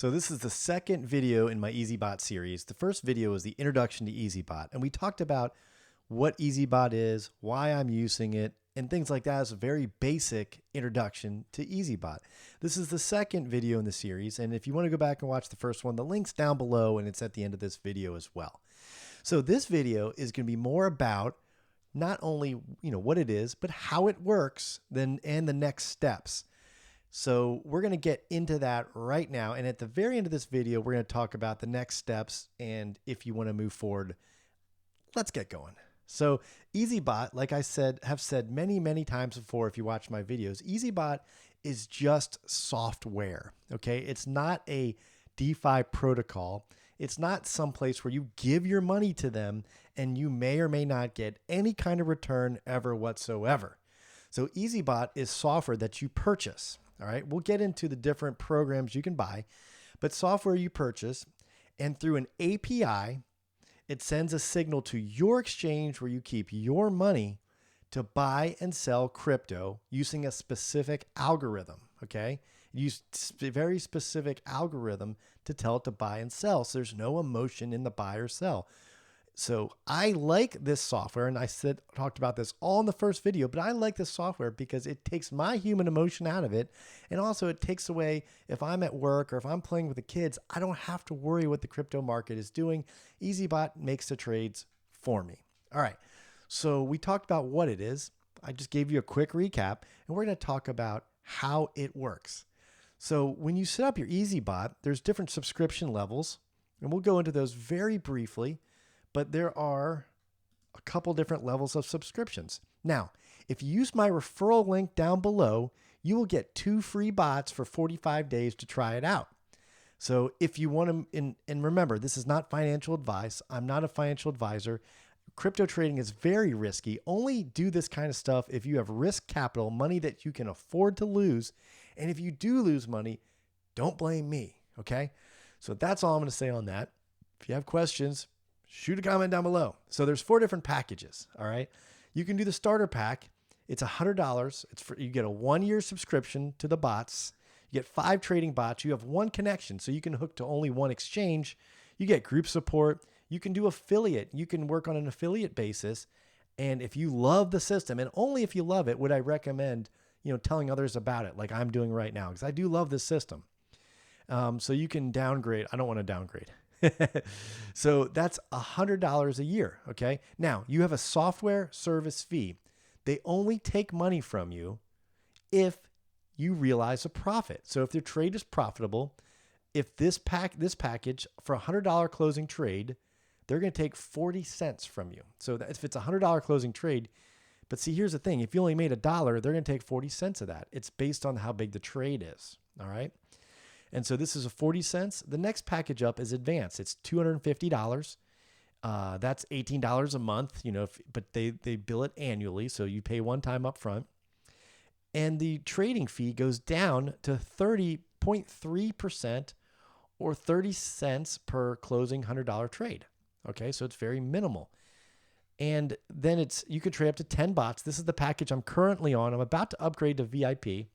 So this is the second video in my Eazybot series. The first video was the introduction to Eazybot, and we talked about what Eazybot is, why I'm using it, and things like that as a very basic introduction to Eazybot. This is the second video in the series, and if you want to go back and watch the first one, the link's down below and it's at the end of this video as well. So this video is going to be more about not only what it is, but how it works and the next steps. So we're going to get into that right now. And at the very end of this video, we're going to talk about the next steps. And if you want to move forward, let's get going. So Eazybot, like I said, have said many, many times before, if you watch my videos, Eazybot is just software. Okay. It's not a DeFi protocol. It's not someplace where you give your money to them and you may or may not get any kind of return ever whatsoever. So Eazybot is software that you purchase. All right, we'll get into the different programs you can buy, but software you purchase, and through an API, it sends a signal to your exchange where you keep your money to buy and sell crypto using a specific algorithm, okay? Use a very specific algorithm to tell it to buy and sell, so there's no emotion in the buy or sell. So I like this software, and I talked about this all in the first video, but I like this software because it takes my human emotion out of it. And also it takes away, if I'm at work or if I'm playing with the kids, I don't have to worry what the crypto market is doing. Eazybot makes the trades for me. All right. So we talked about what it is. I just gave you a quick recap, and we're going to talk about how it works. So when you set up your Eazybot, there's different subscription levels, and we'll go into those very briefly. But there are a couple different levels of subscriptions. Now, if you use my referral link down below, you will get 2 free bots for 45 days to try it out. So if you want to, and remember, this is not financial advice. I'm not a financial advisor. Crypto trading is very risky. Only do this kind of stuff if you have risk capital, money that you can afford to lose. And if you do lose money, don't blame me, okay? So that's all I'm going to say on that. If you have questions, shoot a comment down below. So there's 4 different packages. All right. You can do the starter pack. It's $100. You get a 1-year subscription to the bots. You get 5 trading bots. You have 1 connection. So you can hook to only 1 exchange. You get group support. You can do affiliate. You can work on an affiliate basis. And if you love the system, and only if you love it, would I recommend, telling others about it like I'm doing right now, because I do love this system. So you can downgrade. I don't want to downgrade. So that's $100 a year. Okay. Now you have a software service fee. They only take money from you if you realize a profit. So if the trade is profitable, if this package for $100 closing trade, they're going to take 40 cents from you. So that if it's a $100 closing trade, but see, here's the thing. If you only made $1, they're going to take 40 cents of that. It's based on how big the trade is. All right. And so this is a 40 cents. The next package up is advanced. It's $250. That's $18 a month, but they bill it annually. So you pay one time up front. And the trading fee goes down to 30.3% or 30 cents per closing $100 trade. Okay. So it's very minimal. And then you could trade up to 10 bots. This is the package I'm currently on. I'm about to upgrade to VIP,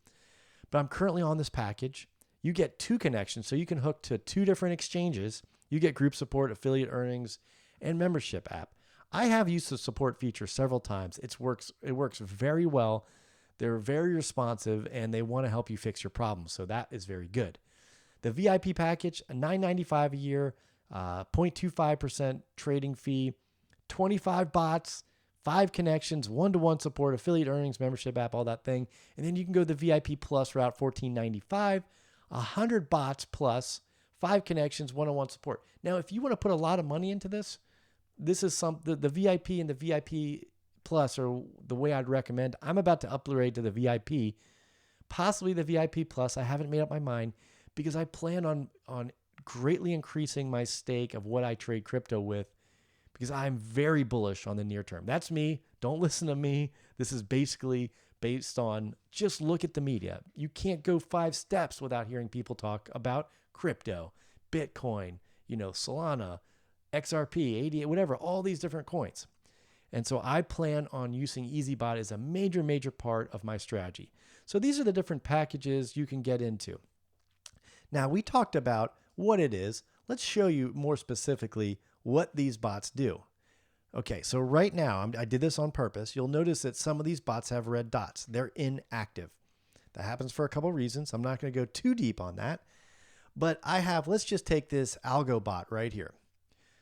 but I'm currently on this package. You get 2 connections, so you can hook to 2 different exchanges. You get group support, affiliate earnings, and membership app. I have used the support feature several times. It works very well. They're very responsive, and they want to help you fix your problems, so that is very good. The VIP package, $9.95 a year, 0.25% trading fee, 25 bots, 5 connections, 1-to-1 support, affiliate earnings, membership app, all that thing. And then you can go the VIP Plus route, $14.95. 100 bots plus 5 connections, 1-on-1 support. Now, if you want to put a lot of money into this is the VIP and the VIP Plus are the way I'd recommend. I'm about to upgrade to the VIP, possibly the VIP Plus. I haven't made up my mind because I plan on greatly increasing my stake of what I trade crypto with, because I'm very bullish on the near term. That's me. Don't listen to me. This is basically based on just look at the media. You can't go 5 steps without hearing people talk about crypto, Bitcoin, Solana, XRP, ADA, whatever, all these different coins. And so I plan on using Eazybot as a major, major part of my strategy. So these are the different packages you can get into. Now, we talked about what it is. Let's show you more specifically what these bots do. Okay, so right now, I did this on purpose. You'll notice that some of these bots have red dots. They're inactive. That happens for a couple of reasons. I'm not going to go too deep on that. But let's just take this algo bot right here.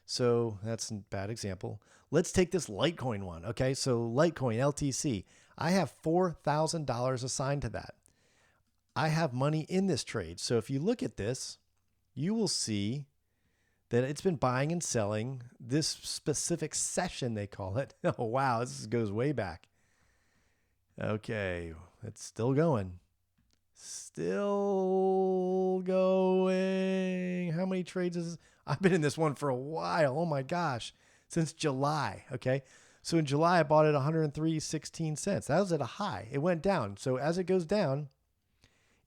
So that's a bad example. Let's take this Litecoin one. Okay, so Litecoin, LTC. I have $4,000 assigned to that. I have money in this trade. So if you look at this, you will see that it's been buying and selling this specific session, they call it. Oh, wow, this goes way back. Okay, it's still going. Still going. How many trades is this? I've been in this one for a while. Oh my gosh. Since July. Okay. So in July, I bought it 103.16 cents. That was at a high. It went down. So as it goes down,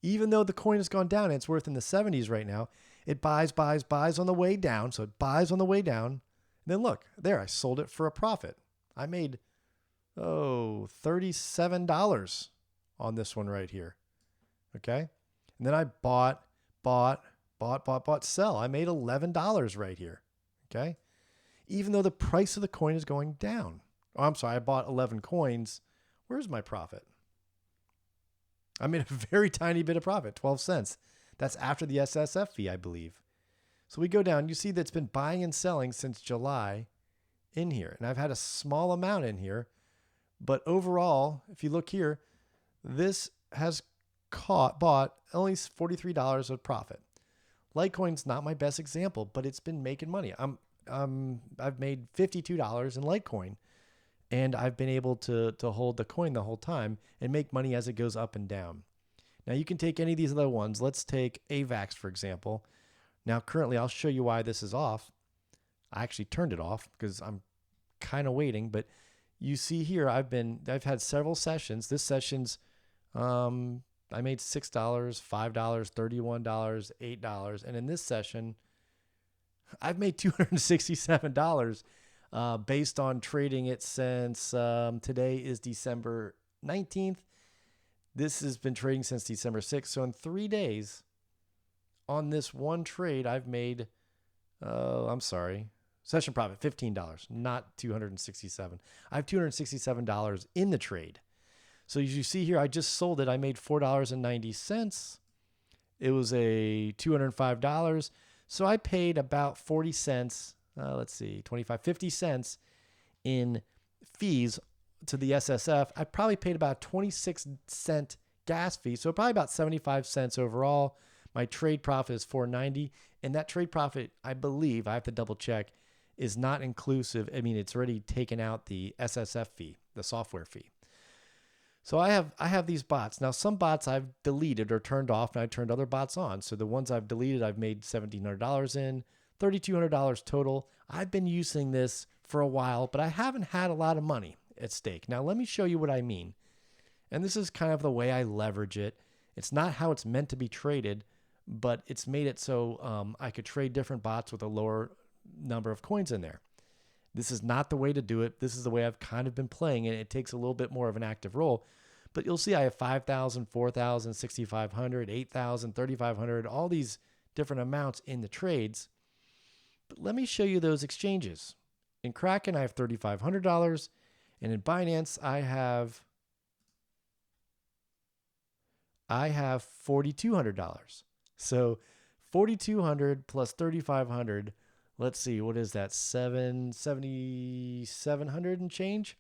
even though the coin has gone down and it's worth in the 70s right now, it buys on the way down. So it buys on the way down. And then look, there, I sold it for a profit. I made, $37 on this one right here. Okay. And then I bought, sell. I made $11 right here. Okay. Even though the price of the coin is going down. Oh, I'm sorry. I bought 11 coins. Where's my profit? I made a very tiny bit of profit, 12 cents. That's after the SSF fee, I believe. So we go down. You see that's been buying and selling since July in here. And I've had a small amount in here. But overall, if you look here, this has bought only $43 of profit. Litecoin's not my best example, but it's been making money. I've made $52 in Litecoin, and I've been able to hold the coin the whole time and make money as it goes up and down. Now you can take any of these other ones. Let's take AVAX, for example. Now currently I'll show you why this is off. I actually turned it off because I'm kind of waiting, but you see here I've had several sessions. This session's I made $6, $5, $31, $8. And in this session, I've made $267 based on trading it since today is December 19th. This has been trading since December 6th. So in 3 days on this one trade, I've made, session profit, $15, not $267. I have $267 in the trade. So as you see here, I just sold it. I made $4.90. It was a $205. So I paid about 40 cents, 50 cents in fees to the SSF. I probably paid about 26-cent gas fee. So probably about 75 cents overall. My trade profit is $4.90. And that trade profit, I believe, I have to double check, is not inclusive. I mean, it's already taken out the SSF fee, the software fee. So I have these bots. Now, some bots I've deleted or turned off, and I turned other bots on. So the ones I've deleted, I've made $1,700 in, $3,200 total. I've been using this for a while, but I haven't had a lot of money at stake. Now, let me show you what I mean. And this is kind of the way I leverage it. It's not how it's meant to be traded, but it's made it so I could trade different bots with a lower number of coins in there. This is not the way to do it. This is the way I've kind of been playing, and it takes a little bit more of an active role. But you'll see I have 5,000, 4,000, 6,500, 8,000, 3,500, all these different amounts in the trades. But let me show you those exchanges. In Kraken, I have $3,500, and in Binance, I have $4,200. So $4,200 plus $3,500. Let's see, what is that? $7,700 and change?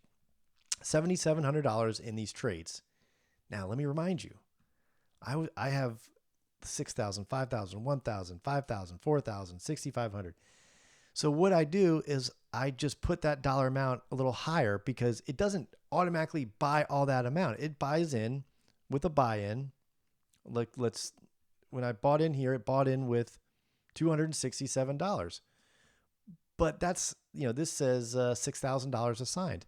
$7,700 in these trades. Now, let me remind you, I have 6,000, 5,000, 1,000, 5,000, 4,000, 6,500. So what I do is I just put that dollar amount a little higher because it doesn't automatically buy all that amount. It buys in with a buy-in. Like when I bought in here, it bought in with $267. But that's, this says $6,000 assigned.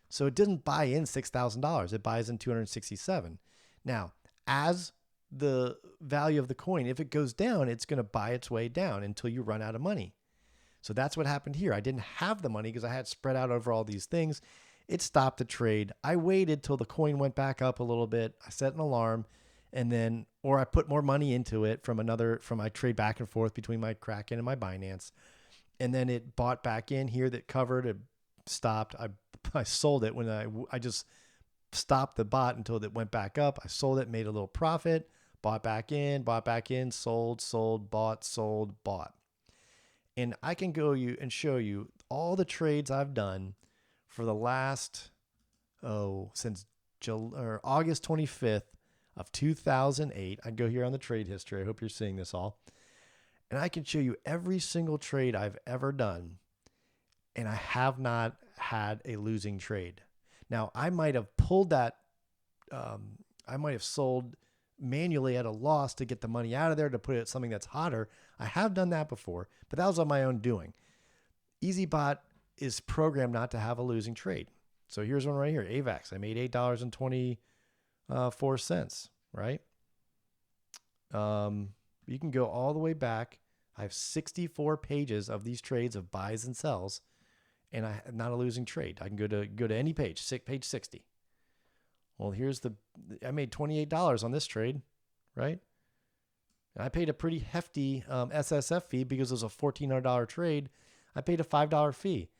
So it doesn't buy in $6,000. It buys in $267. Now, as the value of the coin, if it goes down, it's going to buy its way down until you run out of money. So that's what happened here. I didn't have the money because I had spread out over all these things. It stopped the trade. I waited till the coin went back up a little bit. I set an alarm. and then, or I put more money into it from my trade back and forth between my Kraken and my Binance. And then it bought back in here that covered it, stopped. I sold it when I just stopped the bot until it went back up. I sold it, made a little profit, bought back in, sold, bought. And I can go you and show you all the trades I've done for the last, since August 25th of 2008. I'd go here on the trade history. I hope you're seeing this all. And I can show you every single trade I've ever done. And I have not had a losing trade. Now, I might have pulled that. I might have sold manually at a loss to get the money out of there to put it at something that's hotter. I have done that before, but that was on my own doing. Eazybot is programmed not to have a losing trade. So here's one right here, AVAX. I made $8.24, right? You can go all the way back. I have 64 pages of these trades of buys and sells, and I not a losing trade. I can go to any page, page 60. Well, I made $28 on this trade, right? And I paid a pretty hefty SSF fee because it was a $1,400 trade. I paid a $5 fee,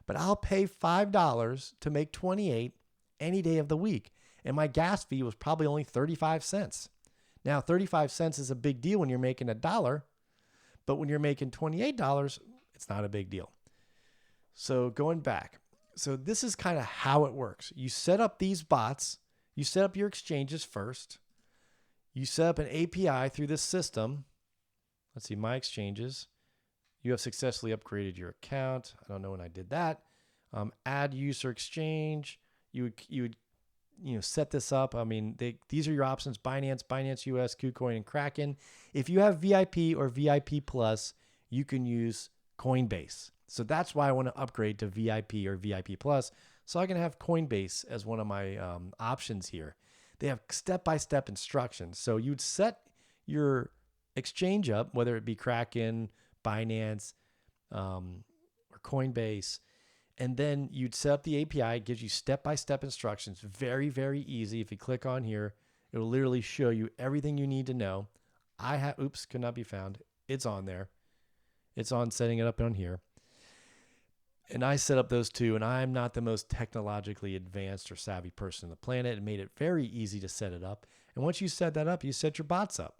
but I'll pay $5 to make 28 any day of the week. And my gas fee was probably only 35 cents. Now, 35 cents is a big deal when you're making $1, but when you're making $28, it's not a big deal. So going back, so this is kind of how it works. You set up these bots. You set up your exchanges first. You set up an API through this system. Let's see, my exchanges. You have successfully upgraded your account. I don't know when I did that. Add user exchange. You would set this up. I mean, these are your options: Binance US, KuCoin, and Kraken. If you have VIP or VIP Plus, you can use Coinbase. So that's why I want to upgrade to VIP or VIP Plus, so I can have Coinbase as one of my options here. They have step-by-step instructions. So you'd set your exchange up, whether it be Kraken, Binance, or Coinbase, and then you'd set up the API. It gives you step-by-step instructions. Very, very easy. If you click on here, it will literally show you everything you need to know. Could not be found. It's on there. It's on setting it up on here. And I set up those two, and I'm not the most technologically advanced or savvy person on the planet. It made it very easy to set it up. And once you set that up, you set your bots up.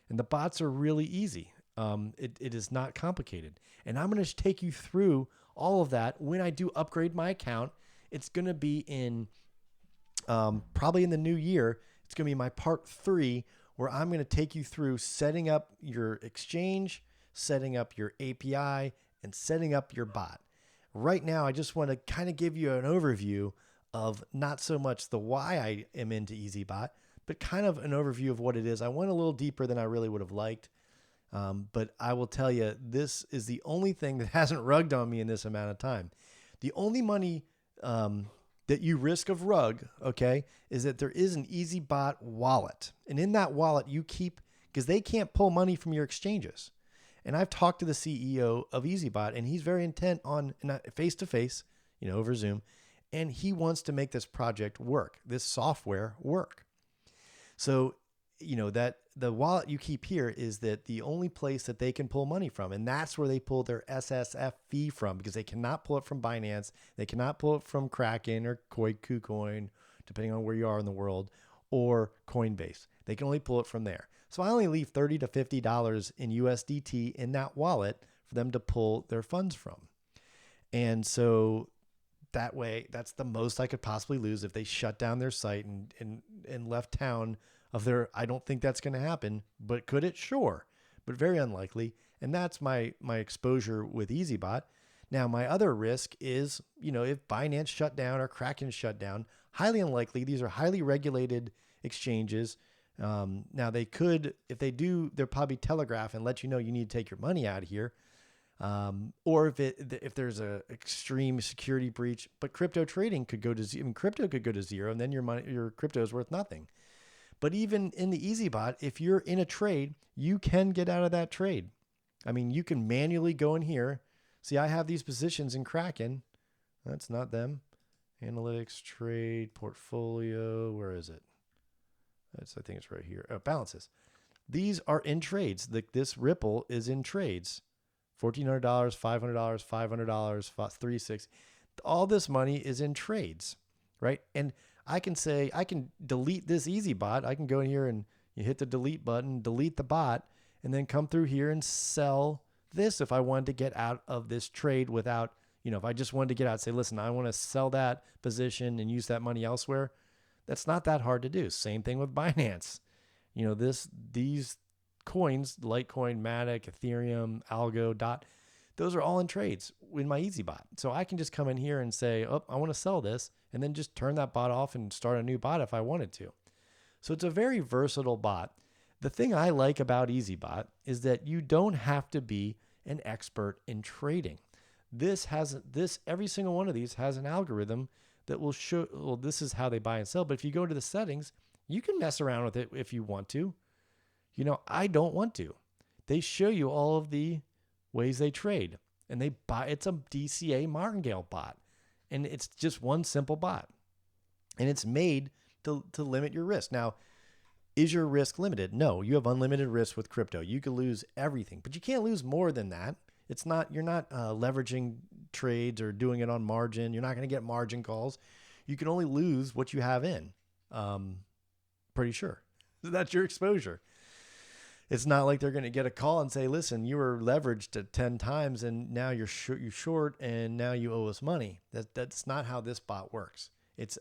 And the bots are really easy. It is not complicated. And I'm going to take you through all of that when I do upgrade my account. It's going to be in probably in the new year. It's going to be my part 3, where I'm going to take you through setting up your exchange, setting up your API, and setting up your bot. Right now, I just want to kind of give you an overview of not so much the why I am into Eazybot, but kind of an overview of what it is. I went a little deeper than I really would have liked, but I will tell you, this is the only thing that hasn't rugged on me in this amount of time. The only money that you risk of rug, okay, is that there is an Eazybot wallet. And in that wallet, you keep, because they can't pull money from your exchanges. And I've talked to the CEO of Eazybot, and he's very intent on face-to-face, over Zoom, and he wants to make this project work, this software work. So, that the wallet you keep here is that the only place that they can pull money from, and that's where they pull their SSF fee from, because they cannot pull it from Binance, they cannot pull it from Kraken or KuCoin, depending on where you are in the world, or Coinbase. They can only pull it from there. So I only leave $30 to $50 in USDT in that wallet for them to pull their funds from. And so that way, that's the most I could possibly lose if they shut down their site and left town of their. I don't think that's going to happen, but could it? Sure, but very unlikely. And that's my exposure with Eazybot. Now, my other risk is, if Binance shut down or Kraken shut down, highly unlikely. These are highly regulated exchanges. Now they could, if they do, they'll probably telegraph and let you know you need to take your money out of here. Or if there's a extreme security breach, but crypto trading could go to zero. I mean, crypto could go to zero, and then your crypto is worth nothing. But even in the Eazybot, if you're in a trade, you can get out of that trade. I mean, you can manually go in here. See, I have these positions in Kraken. That's not them. Analytics, trade, portfolio. Where is it? I think it's right here. Balances. These are in trades. This Ripple is in trades. $1,400, $500, $500, $360. All this money is in trades, right? And I can say, I can delete this Eazybot. I can go in here and you hit the delete button, delete the bot, and then come through here and sell this if I wanted to get out of this trade without, if I just wanted to get out, say, listen, I want to sell that position and use that money elsewhere. That's not that hard to do. Same thing with Binance. These coins, Litecoin, Matic, Ethereum, Algo, Dot, those are all in trades in my Eazybot. So I can just come in here and say, oh, I want to sell this, and then just turn that bot off and start a new bot if I wanted to. So it's a very versatile bot. The thing I like about Eazybot is that you don't have to be an expert in trading. Every single one of these has an algorithm that will show, well, this is how they buy and sell. But if you go to the settings, you can mess around with it if you want to. I don't want to. They show you all of the ways they trade, and they buy. It's a DCA martingale bot, and it's just one simple bot, and it's made to limit your risk. Now, is your risk limited? No, you have unlimited risk with crypto. You can lose everything, but you can't lose more than that. You're not leveraging trades or doing it on margin. You're not going to get margin calls. You can only lose what you have in. Pretty sure. That's your exposure. It's not like they're going to get a call and say, listen, you were leveraged at 10 times and now you're short and now you owe us money. That's not how this bot works. It's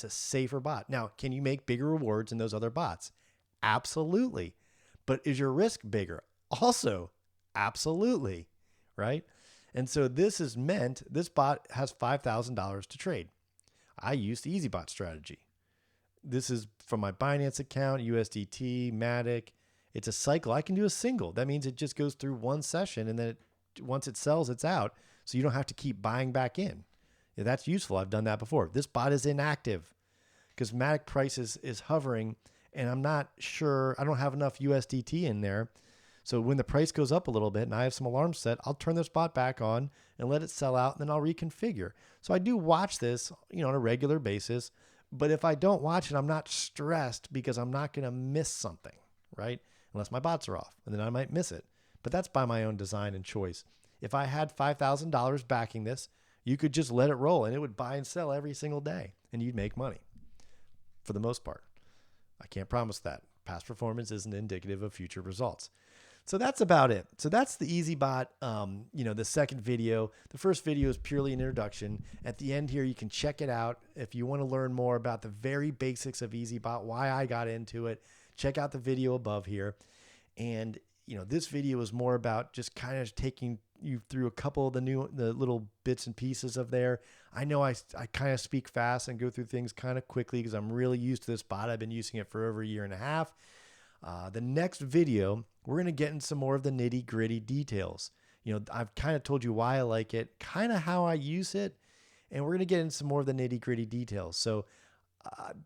a safer bot. Now, can you make bigger rewards in those other bots? Absolutely. But is your risk bigger? Also, absolutely. Right? And so this bot has $5,000 to trade. I use the Eazybot strategy. This is from my Binance account, USDT, Matic. It's a cycle. I can do a single. That means it just goes through one session, and then once it sells, it's out. So you don't have to keep buying back in. Yeah, that's useful. I've done that before. This bot is inactive because Matic price is hovering, and I'm not sure. I don't have enough USDT in there. So when the price goes up a little bit and I have some alarms set, I'll turn this bot back on and let it sell out, and then I'll reconfigure. So I do watch this, on a regular basis. But if I don't watch it, I'm not stressed because I'm not going to miss something, right? Unless my bots are off, and then I might miss it. But that's by my own design and choice. If I had $5,000 backing this, you could just let it roll, and it would buy and sell every single day, and you'd make money for the most part. I can't promise that. Past performance isn't indicative of future results. So that's about it. So that's the Eazybot, the second video. The first video is purely an introduction. At the end here, you can check it out. If you want to learn more about the very basics of Eazybot, why I got into it, check out the video above here. And, this video is more about just kind of taking you through a couple of the little bits and pieces of there. I know I kind of speak fast and go through things kind of quickly because I'm really used to this bot. I've been using it for over a year and a half. The next video, we're going to get in some more of the nitty gritty details. I've kind of told you why I like it, kind of how I use it, and we're going to get into some more of the nitty gritty details. So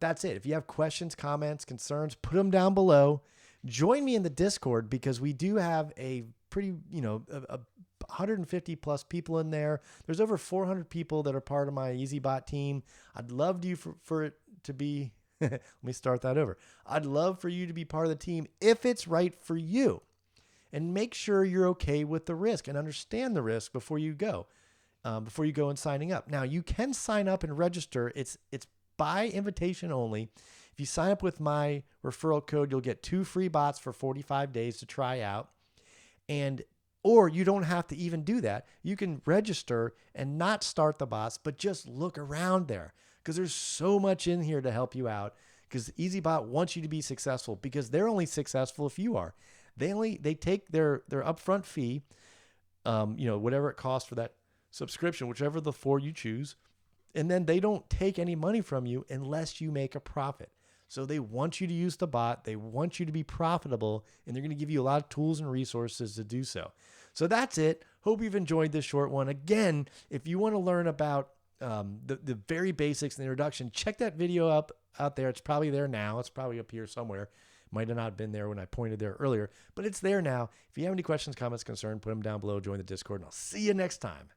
that's it. If you have questions, comments, concerns, put them down below. Join me in the Discord because we do have a pretty, 150 plus people in there. There's over 400 people that are part of my Eazybot team. I'd love for it to be, let me start that over. I'd love for you to be part of the team if it's right for you. And make sure you're okay with the risk and understand the risk before you go and signing up. Now, you can sign up and register. It's by invitation only. If you sign up with my referral code, you'll get 2 free bots for 45 days to try out. Or you don't have to even do that. You can register and not start the bots, but just look around there because there's so much in here to help you out because Eazybot wants you to be successful because they're only successful if you are. They take their upfront fee, whatever it costs for that subscription, whichever of the 4 you choose, and then they don't take any money from you unless you make a profit. So they want you to use the bot. They want you to be profitable, and they're going to give you a lot of tools and resources to do so. So that's it. Hope you've enjoyed this short one. Again, if you want to learn about the very basics and the introduction, check that video out there. It's probably there now. It's probably up here somewhere. Might have not been there when I pointed there earlier, but it's there now. If you have any questions, comments, concerns, put them down below. Join the Discord, and I'll see you next time.